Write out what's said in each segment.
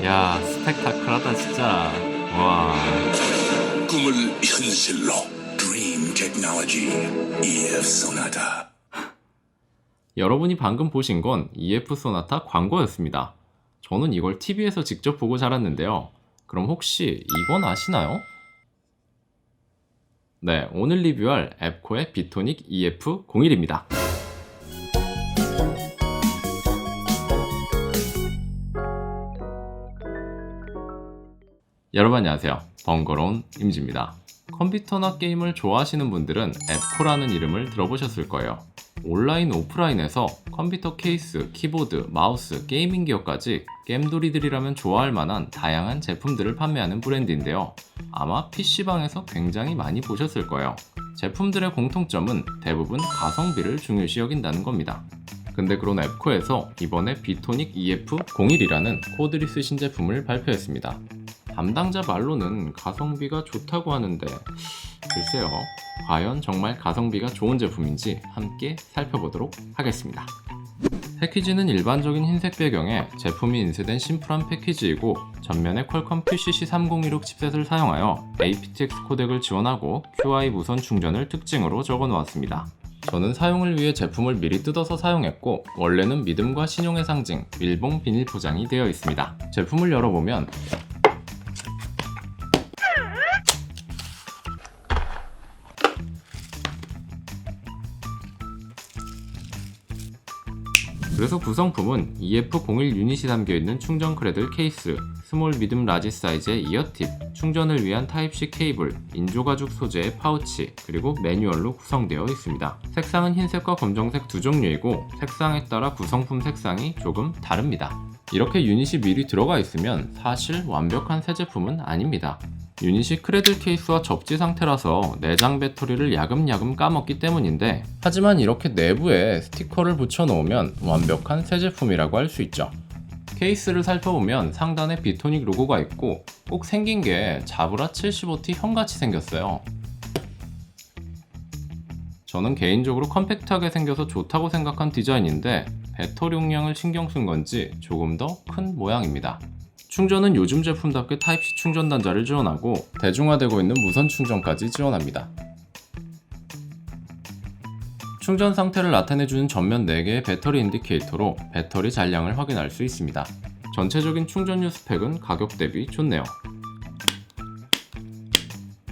야, 스펙타클하다 진짜. 와. 꿈을 현실로 Dream Technology EF Sonata. 여러분이 방금 보신 건 EF 소나타 광고였습니다. 저는 이걸 TV에서 직접 보고 자랐는데요. 그럼 혹시 이건 아시나요? 네, 오늘 리뷰할 앱코의 비토닉 EF01입니다. 여러분 안녕하세요. 번거로운 임지입니다. 컴퓨터나 게임을 좋아하시는 분들은 앱코라는 이름을 들어보셨을 거예요. 온라인, 오프라인에서 컴퓨터 케이스, 키보드, 마우스, 게이밍 기어까지 겜돌이들이라면 좋아할 만한 다양한 제품들을 판매하는 브랜드인데요. 아마 PC방에서 굉장히 많이 보셨을 거예요. 제품들의 공통점은 대부분 가성비를 중요시 여긴다는 겁니다. 근데 그런 앱코에서 이번에 비토닉 EF01이라는 코드를 쓰신 제품을 발표했습니다. 담당자 말로는 가성비가 좋다고 하는데 글쎄요, 과연 정말 가성비가 좋은 제품인지 함께 살펴보도록 하겠습니다. 패키지는 일반적인 흰색 배경에 제품이 인쇄된 심플한 패키지이고 전면에 퀄컴 QCC3016 칩셋을 사용하여 aptX 코덱을 지원하고 QI 무선 충전을 특징으로 적어놓았습니다. 저는 사용을 위해 제품을 미리 뜯어서 사용했고 원래는 믿음과 신용의 상징 밀봉 비닐 포장이 되어 있습니다. 제품을 열어보면 그래서 구성품은 EF01 유닛이 담겨있는 충전 크래들 케이스, 스몰, 미듬, 라지 사이즈의 이어팁, 충전을 위한 타입C 케이블, 인조가죽 소재의 파우치, 그리고 매뉴얼로 구성되어 있습니다. 색상은 흰색과 검정색 두 종류이고 색상에 따라 구성품 색상이 조금 다릅니다. 이렇게 유닛이 미리 들어가 있으면 사실 완벽한 새 제품은 아닙니다. 유닛이 크래들 케이스와 접지 상태라서 내장 배터리를 야금야금 까먹기 때문인데 하지만 이렇게 내부에 스티커를 붙여놓으면 완벽한 새 제품이라고 할 수 있죠. 케이스를 살펴보면 상단에 비토닉 로고가 있고 꼭 생긴 게 자브라 75T 형같이 생겼어요. 저는 개인적으로 컴팩트하게 생겨서 좋다고 생각한 디자인인데 배터리 용량을 신경 쓴 건지 조금 더 큰 모양입니다. 충전은 요즘 제품답게 타입C 충전 단자를 지원하고 대중화되고 있는 무선 충전까지 지원합니다. 충전 상태를 나타내주는 전면 4개의 배터리 인디케이터로 배터리 잔량을 확인할 수 있습니다. 전체적인 충전유 스펙은 가격 대비 좋네요.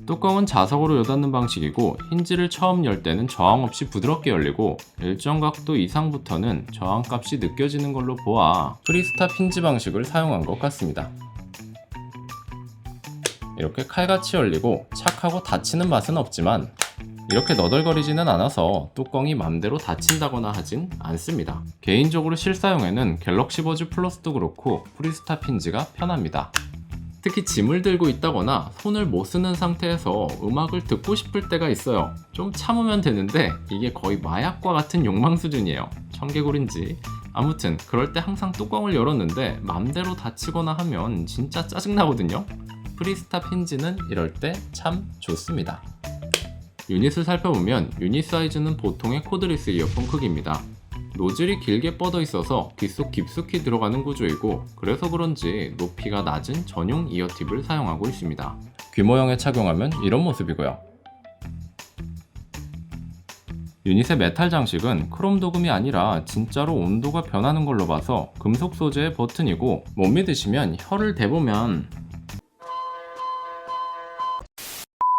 뚜껑은 자석으로 여닫는 방식이고 힌지를 처음 열 때는 저항 없이 부드럽게 열리고 일정 각도 이상부터는 저항값이 느껴지는 걸로 보아 프리스탑 힌지 방식을 사용한 것 같습니다. 이렇게 칼같이 열리고 착하고 닫히는 맛은 없지만 이렇게 너덜거리지는 않아서 뚜껑이 맘대로 닫힌다거나 하진 않습니다. 개인적으로 실사용에는 갤럭시 버즈 플러스도 그렇고 프리스탑 힌지가 편합니다. 특히 짐을 들고 있다거나 손을 못 쓰는 상태에서 음악을 듣고 싶을 때가 있어요. 좀 참으면 되는데 이게 거의 마약과 같은 욕망 수준이에요. 청개구리인지. 아무튼 그럴 때 항상 뚜껑을 열었는데 맘대로 닫히거나 하면 진짜 짜증나거든요. 프리스탑 힌지는 이럴 때 참 좋습니다. 유닛을 살펴보면 유닛 사이즈는 보통의 코드리스 이어폰 크기입니다. 노즐이 길게 뻗어 있어서 귀 속 깊숙이 들어가는 구조이고 그래서 그런지 높이가 낮은 전용 이어팁을 사용하고 있습니다. 귀 모형에 착용하면 이런 모습이고요. 유닛의 메탈 장식은 크롬 도금이 아니라 진짜로 온도가 변하는 걸로 봐서 금속 소재의 버튼이고 못 믿으시면 혀를 대보면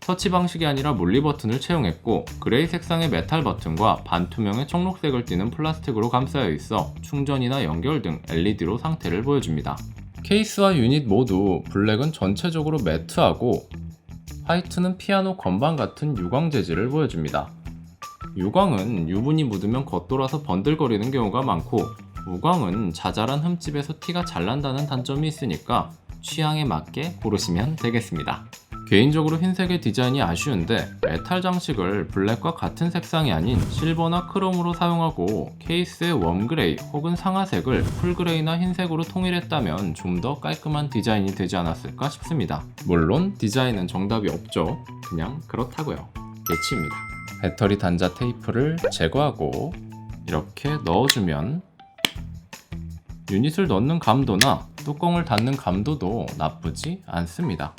터치 방식이 아니라 물리 버튼을 채용했고 그레이 색상의 메탈 버튼과 반투명의 청록색을 띠는 플라스틱으로 감싸여 있어 충전이나 연결 등 LED로 상태를 보여줍니다. 케이스와 유닛 모두 블랙은 전체적으로 매트하고 화이트는 피아노 건반 같은 유광 재질을 보여줍니다. 유광은 유분이 묻으면 겉돌아서 번들거리는 경우가 많고 무광은 자잘한 흠집에서 티가 잘 난다는 단점이 있으니까 취향에 맞게 고르시면 되겠습니다. 개인적으로 흰색의 디자인이 아쉬운데 메탈 장식을 블랙과 같은 색상이 아닌 실버나 크롬으로 사용하고 케이스의 웜그레이 혹은 상아색을 풀그레이나 흰색으로 통일했다면 좀 더 깔끔한 디자인이 되지 않았을까 싶습니다. 물론 디자인은 정답이 없죠. 그냥 그렇다고요. 예치입니다. 배터리 단자 테이프를 제거하고 이렇게 넣어주면 유닛을 넣는 감도나 뚜껑을 닫는 감도도 나쁘지 않습니다.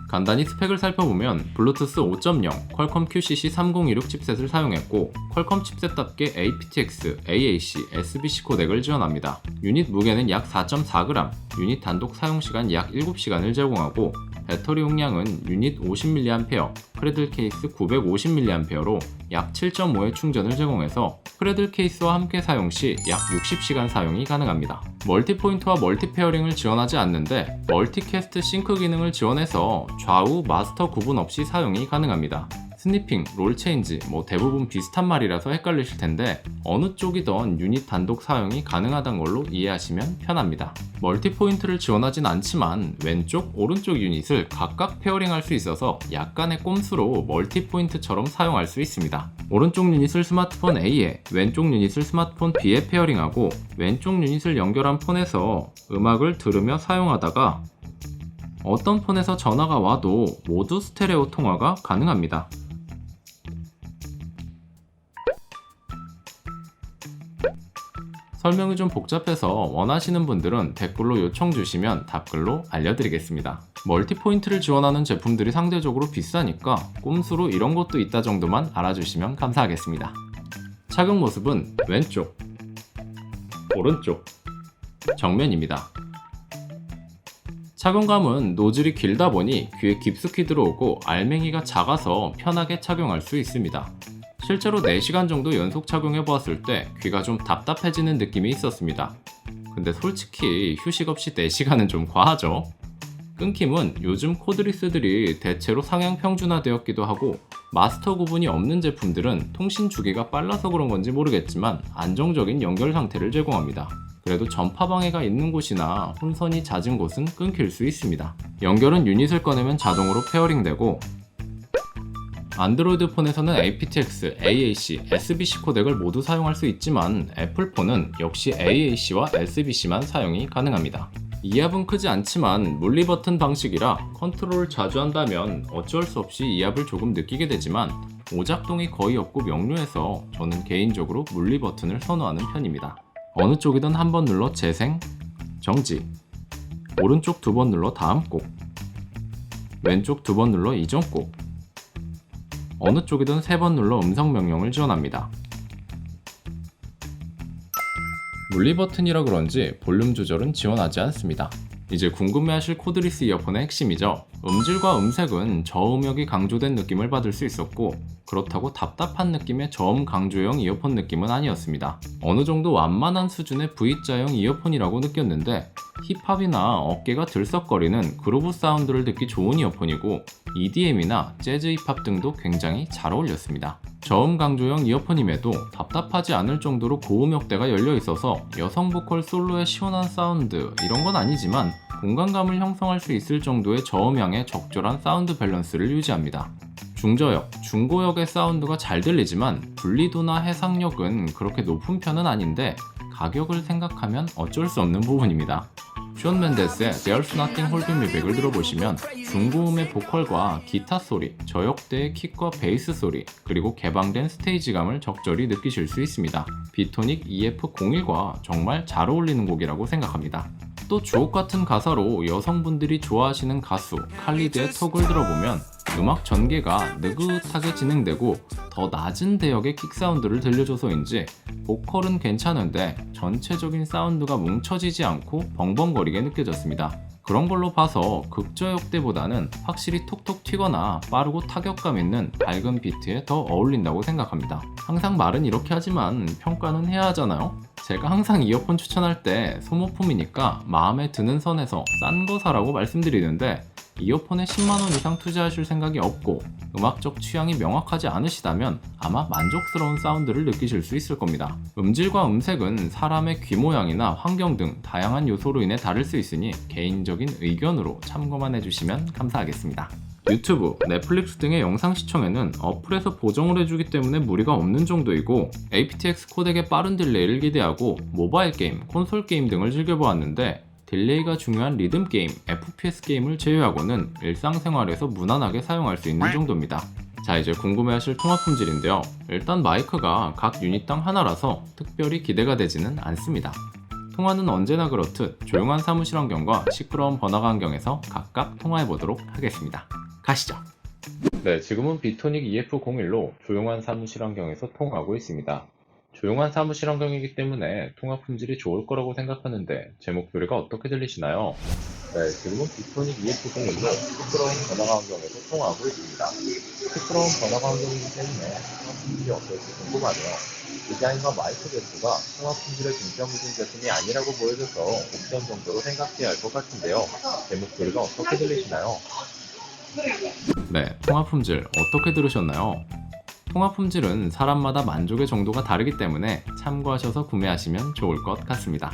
간단히 스펙을 살펴보면 블루투스 5.0 퀄컴 QCC3026 칩셋을 사용했고 퀄컴 칩셋답게 aptX, AAC, SBC 코덱을 지원합니다. 유닛 무게는 약 4.4g, 유닛 단독 사용시간 약 7시간을 제공하고 배터리 용량은 유닛 50mAh, 크래들 케이스 950mAh로 약 7.5의 충전을 제공해서 크래들 케이스와 함께 사용 시 약 60시간 사용이 가능합니다. 멀티포인트와 멀티페어링을 지원하지 않는데 멀티캐스트 싱크 기능을 지원해서 좌우 마스터 구분 없이 사용이 가능합니다. 스니핑, 롤 체인지 대부분 비슷한 말이라서 헷갈리실 텐데 어느 쪽이던 유닛 단독 사용이 가능하단 걸로 이해하시면 편합니다. 멀티포인트를 지원하진 않지만 왼쪽, 오른쪽 유닛을 각각 페어링할 수 있어서 약간의 꼼수로 멀티포인트처럼 사용할 수 있습니다. 오른쪽 유닛을 스마트폰 A에, 왼쪽 유닛을 스마트폰 B에 페어링하고 왼쪽 유닛을 연결한 폰에서 음악을 들으며 사용하다가 어떤 폰에서 전화가 와도 모두 스테레오 통화가 가능합니다. 설명이 좀 복잡해서 원하시는 분들은 댓글로 요청 주시면 답글로 알려드리겠습니다. 멀티포인트를 지원하는 제품들이 상대적으로 비싸니까 꼼수로 이런 것도 있다 정도만 알아주시면 감사하겠습니다. 착용 모습은 왼쪽, 오른쪽, 정면입니다. 착용감은 노즐이 길다 보니 귀에 깊숙이 들어오고 알맹이가 작아서 편하게 착용할 수 있습니다. 실제로 4시간 정도 연속 착용해보았을 때 귀가 좀 답답해지는 느낌이 있었습니다. 근데 솔직히 휴식 없이 4시간은 좀 과하죠? 끊김은 요즘 코드리스들이 대체로 상향 평준화되었기도 하고 마스터 구분이 없는 제품들은 통신 주기가 빨라서 그런 건지 모르겠지만 안정적인 연결 상태를 제공합니다. 그래도 전파 방해가 있는 곳이나 혼선이 잦은 곳은 끊길 수 있습니다. 연결은 유닛을 꺼내면 자동으로 페어링되고 안드로이드 폰에서는 aptX, AAC, SBC 코덱을 모두 사용할 수 있지만 애플폰은 역시 AAC와 SBC만 사용이 가능합니다. 이압은 크지 않지만 물리 버튼 방식이라 컨트롤을 자주 한다면 어쩔 수 없이 이압을 조금 느끼게 되지만 오작동이 거의 없고 명료해서 저는 개인적으로 물리 버튼을 선호하는 편입니다. 어느 쪽이든 한 번 눌러 재생, 정지, 오른쪽 2번 눌러 다음 곡, 왼쪽 2번 눌러 이전 곡, 어느 쪽이든 3번 눌러 음성 명령을 지원합니다. 물리 버튼이라 그런지 볼륨 조절은 지원하지 않습니다. 이제 궁금해하실 코드리스 이어폰의 핵심이죠. 음질과 음색은 저음역이 강조된 느낌을 받을 수 있었고 그렇다고 답답한 느낌의 저음 강조형 이어폰 느낌은 아니었습니다. 어느 정도 완만한 수준의 V자형 이어폰이라고 느꼈는데 힙합이나 어깨가 들썩거리는 그루브 사운드를 듣기 좋은 이어폰이고 EDM이나 재즈 힙합 등도 굉장히 잘 어울렸습니다. 저음 강조형 이어폰임에도 답답하지 않을 정도로 고음역대가 열려 있어서 여성 보컬 솔로의 시원한 사운드 이런 건 아니지만 공간감을 형성할 수 있을 정도의 저음량의 적절한 사운드 밸런스를 유지합니다. 중저역, 중고역의 사운드가 잘 들리지만 분리도나 해상력은 그렇게 높은 편은 아닌데 가격을 생각하면 어쩔 수 없는 부분입니다. 숀 맨데스의 There's Nothing Holding Me Back을 들어보시면 중고음의 보컬과 기타 소리, 저역대의 킥과 베이스 소리, 그리고 개방된 스테이지감을 적절히 느끼실 수 있습니다. 비토닉 EF01과 정말 잘 어울리는 곡이라고 생각합니다. 또 주옥같은 가사로 여성분들이 좋아하시는 가수 칼리드의 톡을 들어보면 음악 전개가 느긋하게 진행되고 더 낮은 대역의 킥 사운드를 들려줘서인지 보컬은 괜찮은데 전체적인 사운드가 뭉쳐지지 않고 벙벙거리게 느껴졌습니다. 그런 걸로 봐서 극저역대보다는 확실히 톡톡 튀거나 빠르고 타격감 있는 밝은 비트에 더 어울린다고 생각합니다. 항상 말은 이렇게 하지만 평가는 해야 하잖아요? 제가 항상 이어폰 추천할 때 소모품이니까 마음에 드는 선에서 싼 거 사라고 말씀드리는데 이어폰에 10만원 이상 투자하실 생각이 없고 음악적 취향이 명확하지 않으시다면 아마 만족스러운 사운드를 느끼실 수 있을 겁니다. 음질과 음색은 사람의 귀 모양이나 환경 등 다양한 요소로 인해 다를 수 있으니 개인적인 의견으로 참고만 해주시면 감사하겠습니다. 유튜브, 넷플릭스 등의 영상 시청에는 어플에서 보정을 해주기 때문에 무리가 없는 정도이고 aptX 코덱의 빠른 딜레이를 기대하고 모바일 게임, 콘솔 게임 등을 즐겨보았는데 딜레이가 중요한 리듬 게임, FPS 게임을 제외하고는 일상생활에서 무난하게 사용할 수 있는 정도입니다. 자, 이제 궁금해하실 통화 품질인데요. 일단 마이크가 각 유닛당 하나라서 특별히 기대가 되지는 않습니다. 통화는 언제나 그렇듯 조용한 사무실 환경과 시끄러운 번화가 환경에서 각각 통화해보도록 하겠습니다. 가시죠. 네, 지금은 비토닉 EF01로 조용한 사무실 환경에서 통화하고 있습니다. 조용한 사무실 환경이기 때문에 통화 품질이 좋을 거라고 생각하는데 제 목소리가 어떻게 들리시나요? 네, 지금은 비토닉 EF01로 시끄러운 번화가 환경에서 통화하고 있습니다. 시끄러운 번화가 환경이기 때문에 통화 품질이 어떨지 궁금하네요. 디자인과 마이크 개수가 통화 품질에 중점을 둔 제품이 아니라고 보여져서 옵션 정도로 생각해야 할 것 같은데요. 제 목소리가 어떻게 들리시나요? 네, 통화 품질 어떻게 들으셨나요? 통화 품질은 사람마다 만족의 정도가 다르기 때문에 참고하셔서 구매하시면 좋을 것 같습니다.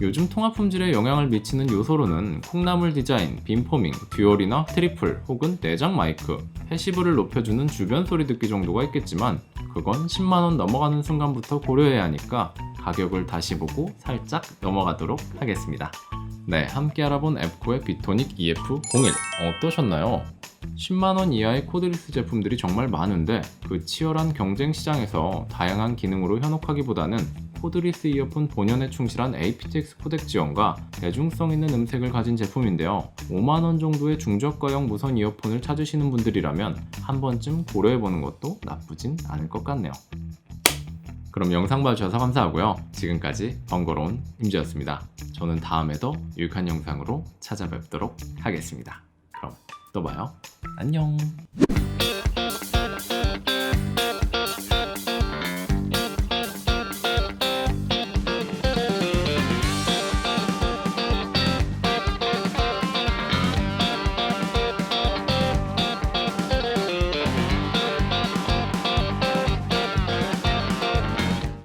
요즘 통화 품질에 영향을 미치는 요소로는 콩나물 디자인, 빔포밍, 듀얼이나 트리플 혹은 내장 마이크, 패시브를 높여주는 주변 소리 듣기 정도가 있겠지만 그건 10만원 넘어가는 순간부터 고려해야 하니까 가격을 다시 보고 살짝 넘어가도록 하겠습니다. 네, 함께 알아본 앱코의 비토닉 EF01 어떠셨나요? 10만원 이하의 코드리스 제품들이 정말 많은데 그 치열한 경쟁 시장에서 다양한 기능으로 현혹하기보다는 코드리스 이어폰 본연에 충실한 aptX 코덱 지원과 대중성 있는 음색을 가진 제품인데요. 5만원 정도의 중저가형 무선 이어폰을 찾으시는 분들이라면 한 번쯤 고려해보는 것도 나쁘진 않을 것 같네요. 그럼 영상 봐주셔서 감사하고요. 지금까지 번거로운 임지였습니다. 저는 다음에도 유익한 영상으로 찾아뵙도록 하겠습니다. 그럼 또 봐요. 안녕.